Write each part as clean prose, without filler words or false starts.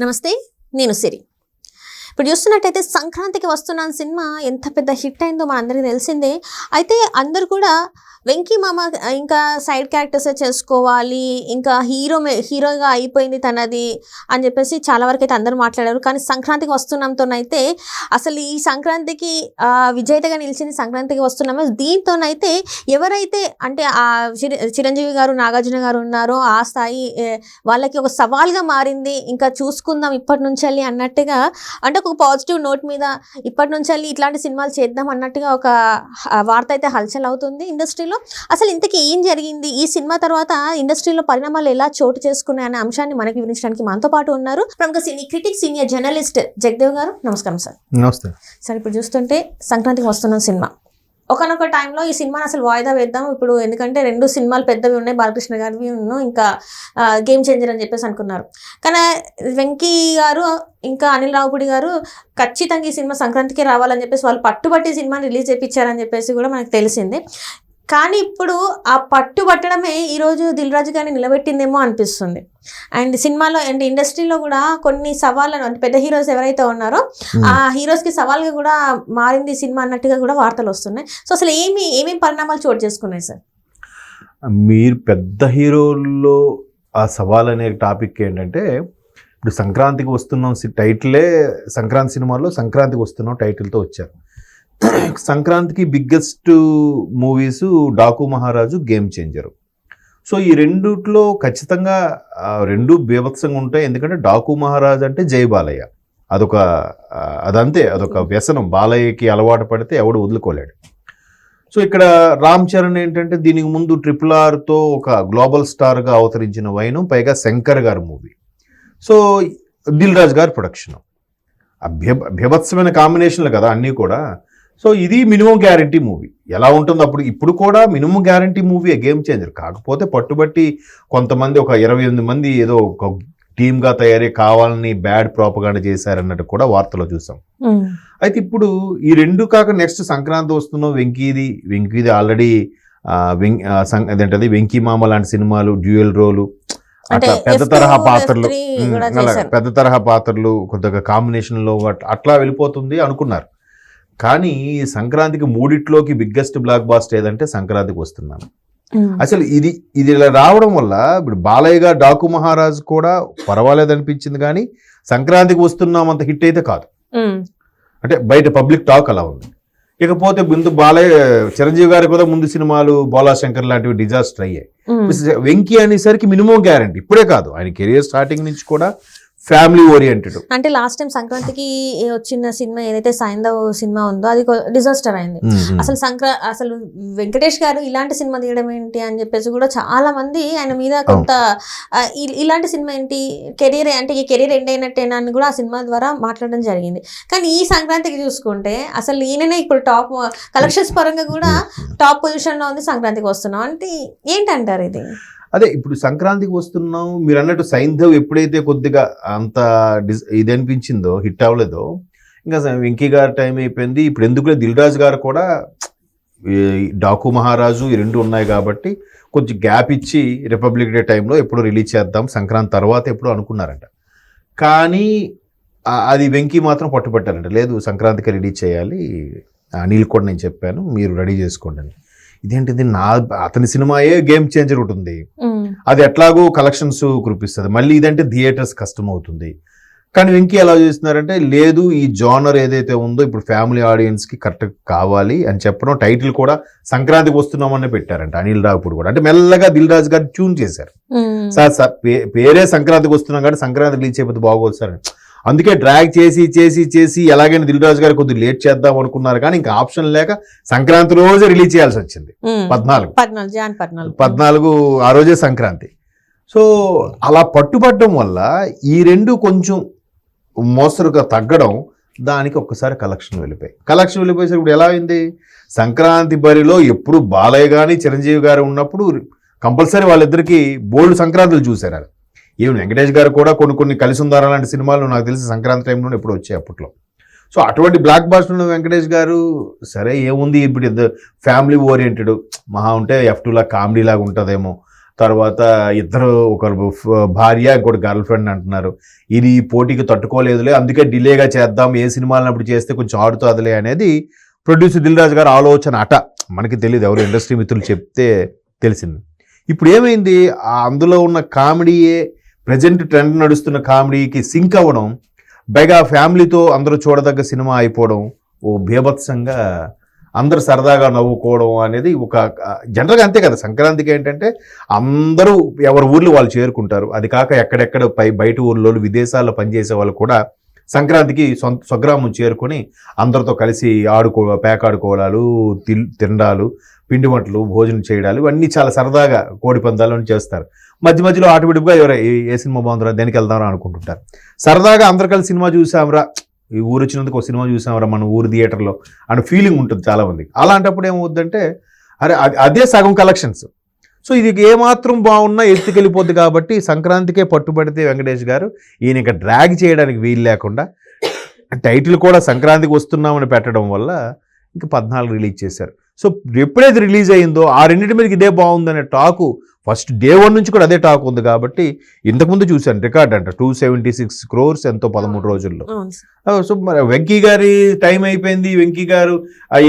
నమస్తే, నేను సిరి. ఇప్పుడు చూస్తున్నట్టయితే సంక్రాంతికి వస్తున్నాను సినిమా ఎంత పెద్ద హిట్ అయిందో మనందరికీ తెలిసిందే. అయితే అందరూ కూడా వెంకీ మామ ఇంకా సైడ్ క్యారెక్టర్సే చేసుకోవాలి, ఇంకా హీరోగా అయిపోయింది తనది అని చెప్పేసి చాలా వరకు అయితే అందరూ మాట్లాడారు. కానీ సంక్రాంతికి వస్తున్నాంతోనైతే అసలు ఈ సంక్రాంతికి విజేతగా నిలిచింది సంక్రాంతికి వస్తున్నామో దీంతోనైతే ఎవరైతే అంటే ఆ చిరంజీవి గారు, నాగార్జున గారు ఉన్నారో ఆ స్థాయి వాళ్ళకి ఒక సవాల్గా మారింది. ఇంకా చూసుకుందాం ఇప్పటి నుంచి అన్నట్టుగా, అంటే ఒక పాజిటివ్ నోట్ మీద ఇప్పటి నుంచి ఇట్లాంటి సినిమాలు చేద్దాం అన్నట్టుగా ఒక వార్త అయితే హల్చల్ అవుతుంది ఇండస్ట్రీలో. అసలు ఇంతకీ ఏం జరిగింది, ఈ సినిమా తర్వాత ఇండస్ట్రీలో పరిణామాలు ఎలా చోటు చేసుకున్నాయి అనే అంశాన్ని మనకి వివరించడానికి మనతో పాటు ఉన్నారు ప్రముఖ సినీ క్రిటిక్, సీనియర్ జర్నలిస్ట్ జగదేవ్ గారు. నమస్కారం సార్. నమస్తే సార్. ఇప్పుడు చూస్తుంటే సంక్రాంతికి వస్తున్న సినిమా ఒకనొక టైంలో ఈ సినిమాని అసలు వాయిదా వేద్దాం ఇప్పుడు, ఎందుకంటే 2 సినిమాలు పెద్దవి ఉన్నాయి, బాలకృష్ణ గారివి ఇంకా గేమ్ చేంజర్ అని చెప్పేసి అనుకున్నారు. కానీ వెంకీ గారు ఇంకా అనిల్ రావుపూడి గారు ఖచ్చితంగా ఈ సినిమా సంక్రాంతికి రావాలని చెప్పేసి వాళ్ళు పట్టుబట్టి సినిమాని రిలీజ్ చేయించారని చెప్పేసి కూడా మనకు తెలిసింది. కానీ ఇప్పుడు ఆ పట్టుబట్టడమే ఈరోజు దిల్ రాజు గారిని నిలబెట్టిందేమో అనిపిస్తుంది. అండ్ సినిమాలో అండ్ ఇండస్ట్రీలో కూడా కొన్ని సవాళ్ళను, అంటే పెద్ద హీరోస్ ఎవరైతే ఉన్నారో ఆ హీరోస్కి సవాల్గా కూడా మారింది సినిమా అన్నట్టుగా కూడా వార్తలు వస్తున్నాయి. సో అసలు ఏమేమి పరిణామాలు చోటు చేసుకున్నాయి సార్? మీరు పెద్ద హీరోల్లో ఆ సవాల్ అనే టాపిక్ ఏంటంటే, ఇప్పుడు సంక్రాంతికి వస్తున్నాం టైటిలే సంక్రాంతి సినిమాలో సంక్రాంతికి వస్తున్నాం టైటిల్తో వచ్చారు. సంక్రాంతికి బిగ్గెస్ట్ మూవీస్ డాకు మహారాజు, గేమ్ చేంజరు. సో ఈ రెండిట్లో ఖచ్చితంగా 2 బీభత్సంగా ఉంటాయి. ఎందుకంటే డాకు మహారాజు అంటే జై బాలయ్య, అదొక వ్యసనం. బాలయ్యకి అలవాటు పడితే ఎవడు వదులుకోలేడు. సో ఇక్కడ రామ్ చరణ్ ఏంటంటే దీనికి ముందు RRRతో ఒక గ్లోబల్ స్టార్గా అవతరించిన వైను, పైగా శంకర్ గారి మూవీ. సో దిల్ రాజు గారి ప్రొడక్షన్, బీభత్సమైన కాంబినేషన్లు కదా అన్నీ కూడా. సో ఇది మినిమం గ్యారంటీ మూవీ. ఎలా ఉంటుందో ఇప్పుడు కూడా minimum guarantee movie game changer. కాకపోతే పట్టుబట్టి కొంతమంది ఒక 28 మంది ఏదో ఒక టీమ్గా తయారై కావాలని బ్యాడ్ ప్రోపగాండా చేశారన్నట్టు కూడా వార్తలో చూసాం. అయితే ఇప్పుడు ఈ 2 కాక నెక్స్ట్ సంక్రాంతి వస్తున్నాం, వెంకీది ఆల్రెడీ అదేంటది వెంకీ మామ లాంటి సినిమాలు, డ్యూయల్ రోలు, అట్లా పెద్ద తరహా పాత్రలు కొద్దిగా కాంబినేషన్లో అట్లా వెళ్ళిపోతుంది అనుకున్నారు. కానీ సంక్రాంతికి 3 బిగ్గెస్ట్ బ్లాక్ బాస్టర్ ఏదంటే సంక్రాంతికి వస్తున్నాను. అసలు ఇది ఇలా రావడం వల్ల ఇప్పుడు బాలయ్య గారు డాకు మహారాజ్ కూడా పర్వాలేదు అనిపించింది, కానీ సంక్రాంతికి వస్తున్నాం అంత హిట్ అయితే కాదు. అంటే బయట పబ్లిక్ టాక్ అలా ఉంది. ఇకపోతే ముందు చిరంజీవి గారి కూడా ముందు సినిమాలు బోలాశంకర్ లాంటివి డిజాస్టర్ అయ్యాయి. వెంకీ అనేసరికి మినిమం గ్యారంటీ. ఇప్పుడే కాదు, ఆయన కెరియర్ స్టార్టింగ్ నుంచి కూడా ఫ్యామిలీ ఓరియంటెడ్. అంటే లాస్ట్ టైం సంక్రాంతికి వచ్చిన సినిమా ఏదైతే సైంధవ్ సినిమా ఉందో అది డిజాస్టర్ అయింది. అసలు వెంకటేష్ గారు ఇలాంటి సినిమా తీయడం ఏంటి అని చెప్పేసి కూడా చాలా మంది ఆయన మీద కొంత ఇలాంటి సినిమా ఏంటి, కెరీర్ అంటే ఈ కెరీర్ ఎండ్ అయినట్టేనా అని కూడా ఆ సినిమా ద్వారా మాట్లాడడం జరిగింది. కానీ ఈ సంక్రాంతికి చూసుకుంటే అసలు ఈయననే ఇప్పుడు టాప్ కలెక్షన్స్ పరంగా కూడా టాప్ పొజిషన్ లో ఉంది. సంక్రాంతికి వస్తున్నాం అంటే ఏంటంటారు ఇది? అదే ఇప్పుడు సంక్రాంతికి వస్తున్నాం మీరు అన్నట్టు సైంధవ్ ఎప్పుడైతే కొద్దిగా అంత ఇది అనిపించిందో, హిట్ అవ్వలేదో, ఇంకా వెంకీ గారి టైం అయిపోయింది. ఇప్పుడు ఎందుకులే దిల్ రాజు గారు కూడా డాకు మహారాజు ఈ 2 ఉన్నాయి కాబట్టి కొంచెం గ్యాప్ ఇచ్చి రిపబ్లిక్ డే టైంలో ఎప్పుడు రిలీజ్ చేద్దాం, సంక్రాంతి తర్వాత ఎప్పుడు అనుకున్నారంట. కానీ అది వెంకీ మాత్రం పట్టుబట్టారంట, లేదు సంక్రాంతికి రిలీజ్ చేయాలి, అనిల్ కూడా నేను చెప్పాను మీరు రెడీ చేసుకోండి అని. ఇదేంటిది, అతని సినిమాయే గేమ్ చేంజర్ ఉంటుంది, అది ఎట్లాగో కలెక్షన్స్ కురిపిస్తుంది, మళ్ళీ ఇదంటే థియేటర్స్ కష్టం అవుతుంది. కానీ వెంకీ ఎలా చేస్తున్నారంటే, లేదు ఈ జోనర్ ఏదైతే ఉందో ఇప్పుడు ఫ్యామిలీ ఆడియన్స్కి కరెక్ట్ కావాలి అని చెప్పడం, టైటిల్ కూడా సంక్రాంతికి వస్తున్నామని పెట్టారంట అనిల్ రావుపూడి కూడా. అంటే మెల్లగా దిల్ రాజు గారు ట్యూన్ చేశారు. సార్ పేరే సంక్రాంతికి వస్తున్నాం కాబట్టి సంక్రాంతి రిలీజ్ చేయకపోతే బాగోదు సార్, అందుకే డ్రాగ్ చేసి ఎలాగైనా దిల్ రాజు గారు కొద్దిగా లేట్ చేద్దాం అనుకున్నారు. కానీ ఇంకా ఆప్షన్ లేక సంక్రాంతి రోజే రిలీజ్ చేయాల్సి వచ్చింది. 14 ఆ రోజే సంక్రాంతి. సో అలా పట్టుబట్టడం వల్ల ఈ 2 కొంచెం మోస్తరుగా తగ్గడం, దానికి ఒక్కసారి కలెక్షన్ వెళ్ళిపోయేసరికి ఇప్పుడు ఎలా అయింది, సంక్రాంతి బరిలో ఎప్పుడు బాలయ్య కానీ చిరంజీవి గారు ఉన్నప్పుడు కంపల్సరీ వాళ్ళిద్దరికి బోల్డ్ సంక్రాంతులు చూశారు. ఈవెన్ వెంకటేష్ గారు కూడా కొన్ని కలిసి ఉందారా లాంటి సినిమాలు నాకు తెలిసి సంక్రాంతి టైంలో ఎప్పుడు వచ్చాయి అప్పట్లో. సో అటువంటి బ్లాక్ బాస్టర్ ఉన్న వెంకటేష్ గారు, సరే ఏముంది ఇప్పుడు ఫ్యామిలీ ఓరియంటెడ్, మహా ఉంటే F2 లా కామెడీ లాగా ఉంటుందేమో, తర్వాత ఇద్దరు ఒకరు భార్య ఇంకోటి గర్ల్ ఫ్రెండ్ అంటున్నారు. ఇది ఈ పోటీకి తట్టుకోలేదులే, అందుకే డిలేగా చేద్దాం, ఏ సినిమాలను అప్పుడు చేస్తే కొంచెం ఆడుతుందిలే అనేది ప్రొడ్యూసర్ దిల్ రాజు గారు ఆలోచన అట. మనకి తెలియదు, ఎవరు ఇండస్ట్రీ మిత్రులు చెప్తే తెలిసింది. ఇప్పుడు ఏమైంది, అందులో ఉన్న కామెడీయే ప్రజెంట్ ట్రెండ్ నడుస్తున్న కామెడీకి సింక్ అవ్వడం, పైగా ఫ్యామిలీతో అందరూ చూడదగ్గ సినిమా అయిపోవడం, ఓ బీభత్సంగా అందరూ సరదాగా నవ్వుకోవడం అనేది ఒక జనరల్గా అంతే కదా. సంక్రాంతికి ఏంటంటే అందరూ ఎవరి ఊర్లు వాళ్ళు చేరుకుంటారు. అది కాక ఎక్కడెక్కడ బయట ఊర్లో విదేశాల్లో పనిచేసే వాళ్ళు కూడా సంక్రాంతికి స్వగ్రామం చేరుకొని అందరితో కలిసి పేకాడుకోవడాలు, తినడాలు, పిండి వంటలు, భోజనం చేయడాలు, ఇవన్నీ చాలా సరదాగా కోడి పందాలను చేస్తారు. మధ్య మధ్యలో ఆటోమేటిక్గా ఎవరు ఏ సినిమా బాగుందిరా, దేనికి వెళ్దామరా అనుకుంటుంటారు. సరదాగా అందరు కలిసి సినిమా చూసాంరా, ఈ ఊరు వచ్చినందుకు ఒక సినిమా చూసాంరా మన ఊరు థియేటర్లో అని ఫీలింగ్ ఉంటుంది చాలా మందికి. అలాంటప్పుడు ఏమవుద్దంటే అరే అదే సగం కలెక్షన్స్. సో ఇది ఏమాత్రం బాగున్నా ఎత్తుకెళ్ళిపోద్ది. కాబట్టి సంక్రాంతికే పట్టుబడితే వెంకటేష్ గారు ఈయన ఇంకా డ్రాగ్ చేయడానికి వీలు లేకుండా టైటిల్ కూడా సంక్రాంతికి వస్తున్నామని పెట్టడం వల్ల ఇంకా 14 రిలీజ్ చేశారు. సో ఎప్పుడైతే రిలీజ్ అయిందో ఆ రెండింటి మీదకి ఇదే బాగుందనే టాకు ఫస్ట్ డే 1 నుంచి కూడా అదే టాక్ ఉంది. కాబట్టి ఇంతకుముందు చూశాను రికార్డ్ అంట 276 crores ఎంతో 13 రోజుల్లో. సో మరి వెంకీ గారి టైం అయిపోయింది. వెంకీ గారు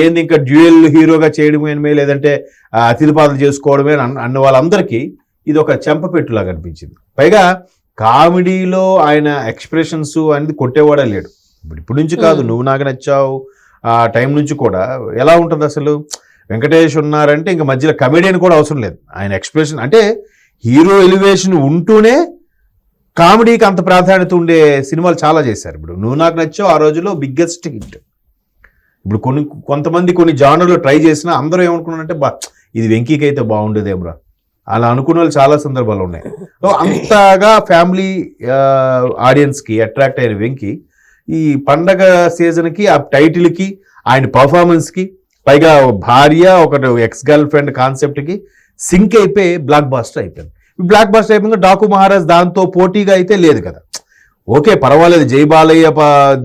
ఏంది ఇంకా డ్యూయల్ హీరోగా చేయడమే లేదంటే అతిథిపాత్రలు చేసుకోవడమే అన్న వాళ్ళందరికీ ఇది ఒక చెంపపెట్టులాగా అనిపించింది. పైగా కామెడీలో ఆయన ఎక్స్ప్రెషన్స్ అనేది కొట్టేవాడే లేడు. ఇప్పుడు నుంచి కాదు, నువ్వు నాకు నచ్చావు ఆ టైం నుంచి కూడా ఎలా ఉంటుంది అసలు. వెంకటేష్ ఉన్నారంటే ఇంకా మధ్యలో కమెడియన్ కూడా అవసరం లేదు. ఆయన ఎక్స్ప్రెషన్ అంటే హీరో ఎలివేషన్ ఉంటూనే కామెడీకి అంత ప్రాధాన్యత ఉండే సినిమాలు చాలా చేశారు. ఇప్పుడు నువ్వు నాకు నచ్చావు ఆ రోజులో బిగ్గెస్ట్ హిట్. ఇప్పుడు కొంతమంది కొన్ని జానర్లో ట్రై చేసినా అందరూ ఏమనుకున్నారంటే ఇది వెంకీకి అయితే బాగుండేదేమరా అలా అనుకున్న వాళ్ళు చాలా సందర్భాలు ఉన్నాయి. సో అంతగా ఫ్యామిలీ ఆడియన్స్కి అట్రాక్ట్ అయిన వెంకీ ఈ పండగ సీజన్కి ఆ టైటిల్కి ఆయన పర్ఫార్మెన్స్కి పైగా భార్య ఒకటి ఎక్స్ గర్ల్ ఫ్రెండ్ కాన్సెప్ట్కి సింక్ అయిపోయి బ్లాక్ బాస్టర్ అయిపోయింది. బ్లాక్ బాస్టర్ అయిపోయింది. డాకు మహారాజ్ దాంతో పోటీగా అయితే లేదు కదా. ఓకే పర్వాలేదు, జై బాలయ్య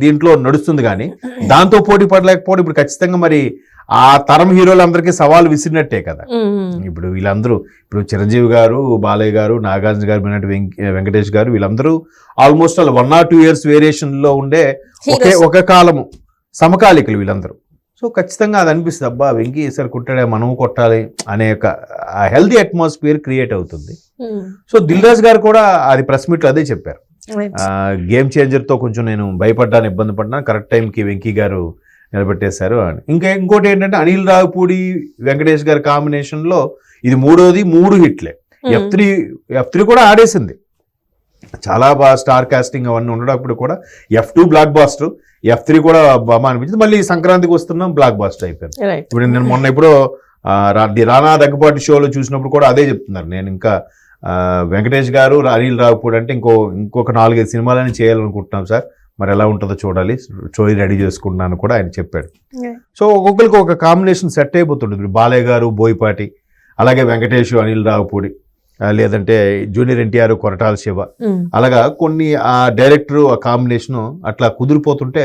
దీంట్లో నడుస్తుంది, కానీ దాంతో పోటీ పడలేకపోవడం ఇప్పుడు ఖచ్చితంగా మరి ఆ తరం హీరోలందరికీ సవాల్ విసిరినట్టే కదా. ఇప్పుడు వీళ్ళందరూ ఇప్పుడు చిరంజీవి గారు, బాలయ్య గారు, నాగార్జున గారు, వెంకటేష్ గారు వీళ్ళందరూ ఆల్మోస్ట్ 1 or 2 years వేరియేషన్లో ఉండే ఒక కాలము సమకాలికలు వీళ్ళందరూ. సో ఖచ్చితంగా అది అనిపిస్తుంది, అబ్బా వెంకీ ఈసారి కొట్టాడే మనము కొట్టాలి అనే ఒక హెల్దీ అట్మాస్ఫియర్ క్రియేట్ అవుతుంది. సో దిల్ రాజు గారు కూడా అది ప్రెస్ మీట్లో అదే చెప్పారు. గేమ్ చేంజర్తో కొంచెం నేను భయపడ్డాను, ఇబ్బంది పడ్డాను, కరెక్ట్ టైంకి వెంకీ గారు నిలబెట్టేశారు అని. ఇంకోటి ఏంటంటే అనిల్ రావిపూడి వెంకటేష్ గారి కాంబినేషన్లో ఇది 3 హిట్లే. F3 కూడా ఆడేసింది, చాలా బాగా స్టార్ కాస్టింగ్ అవన్నీ ఉండేటప్పుడు కూడా. F2 బ్లాక్ బాస్టర్, F3 కూడా బాగా అనిపించింది. మళ్ళీ సంక్రాంతికి వస్తున్నాం బ్లాక్ బాస్టర్ అయిపోయింది. ఇప్పుడు నేను మొన్న ఇప్పుడు రానా దగ్గుబాటి షోలో చూసినప్పుడు కూడా అదే చెప్తున్నారు. నేను ఇంకా వెంకటేష్ గారు, అనిల్ రావిపూడి అంటే ఇంకొక 4-5 సినిమాలని చేయాలనుకుంటున్నాం సార్, మరి ఎలా ఉంటుందో చూడాలి, స్టోరీ రెడీ చేసుకుంటున్నాను కూడా ఆయన చెప్పాడు. సో ఒక్కొక్కరికి ఒక కాంబినేషన్ సెట్ అయిపోతుంటుంది. బాలయ్య గారు, బోయపాటి, అలాగే వెంకటేష్, అనిల్ రావిపూడి, లేదంటే జూనియర్ ఎన్టీఆర్, కొరటాల శివ, అలాగా కొన్ని ఆ డైరెక్టర్ ఆ కాంబినేషన్ అట్లా కుదిరిపోతుంటే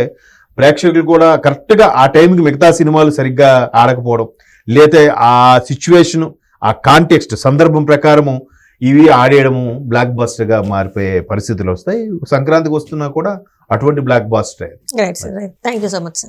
ప్రేక్షకులు కూడా కరెక్ట్గా ఆ టైంకి మిగతా సినిమాలు సరిగ్గా ఆడకపోవడం, లేతే ఆ సిచ్యువేషన్ ఆ కాంటెక్స్ట్ సందర్భం ప్రకారము ఇవి ఆడేయడము బ్లాక్ బస్టర్గా మారిపోయే పరిస్థితులు వస్తాయి. సంక్రాంతికి వస్తున్నా కూడా అటువంటి blockbuster. Right sir, right. Thank you so much sir.